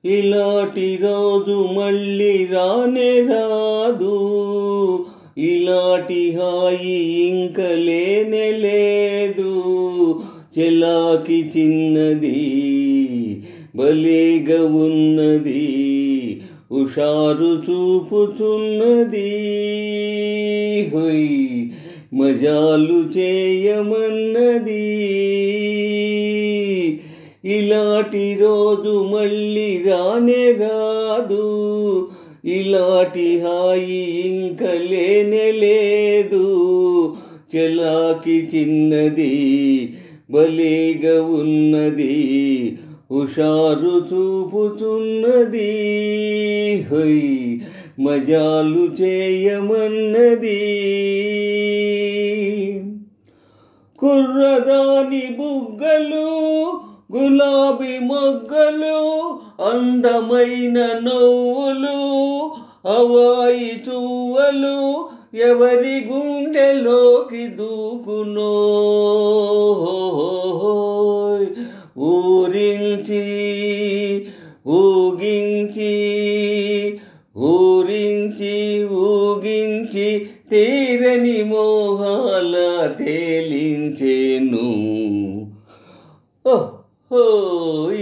ఇలాంటి రోజు మళ్ళీ రానే రాదు, ఇలాంటి హాయి ఇంక లేనే లేదు. చెలాకి చిన్నది భలేగా ఉన్నది, హుషారు చూపుతున్నది. హొయ్ మజాలు చేయమన్నది. ఇలాంటి రోజు మళ్ళీ రానే రాదు, ఇలాంటి హాయి ఇంక లేనే లేదు. చెలాకి చిన్నది భలేగా ఉన్నది, హుషారు చూపుతున్నది. హొయ్ మజాలు చేయమన్నది. కుర్రదాని బుగ్గలు గులాబీ మొగ్గలు, అందమైన నవ్వులు హవాయి చువ్వలు, ఎవరి గుండెలోకి దూకునో. ఊరించి ఊగించి ఊరించి ఊగించి తీరని మోహాల తేలించేను.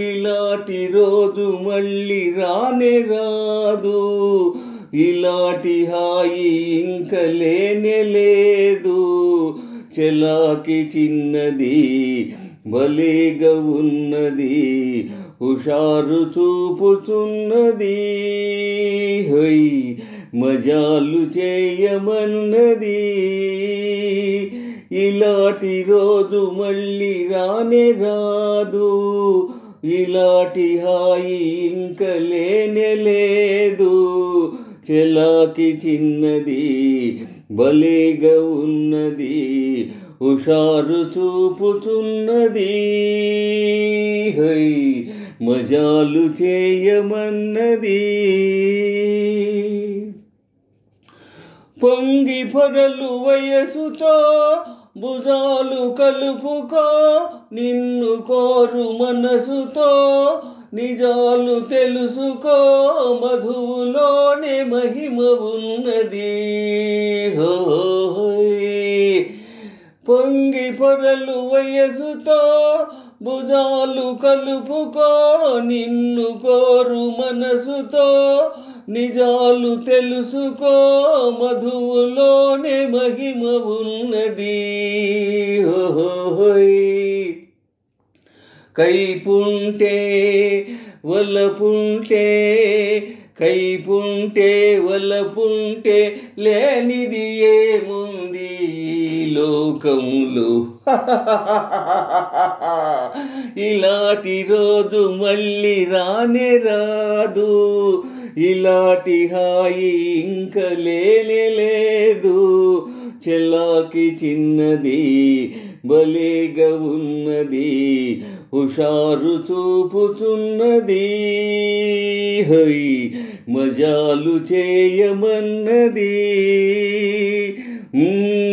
ఇలాంటి రోజు మళ్ళీ రానే రాదు, ఇలాంటి హాయి ఇంక లేనే లేదు. చెలాకి చిన్నది భలేగా ఉన్నది, హుషారు చూపుతున్నది. హొయ్ మజాలు చేయమన్నది. ఇలాంటి రోజు మళ్ళీ రానే రాదు, ఇలాంటి హాయి ఇంక లేనే లేదు. చెలాకి చిన్నది భలేగా ఉన్నది, హుషారు చూపుతున్నది. హొయ్ మజాలు చేయమన్నది. పొంగి పొరలు వయసుతో భుజాలు కలుపుకో, నిన్ను కోరు మనసుతో నిజాలు తెలుసుకో. మధువులోనే మహిమ ఉన్నది. పొంగి పొరలు వయసుతో భుజాలు కలుపుకో, నిన్ను కోరు మనసుతో నిజాలు తెలుసుకో. మధువులోనే మహిమ ఉన్నది. కైపుంటే వలపుంటే, కైపుంటే వలపుంటే లేనిది ఏముంది ఈ లోకములో. ఇలాంటి రోజు మళ్ళీ రానే రాదు, ఇలాంటి హాయి ఇంక లేనే లేదు. చెలాకి చిన్నది భలేగా ఉన్నది, హుషారు చూపుతున్నది. హొయ్ మజాలు చేయమన్నది. Mm-hmm.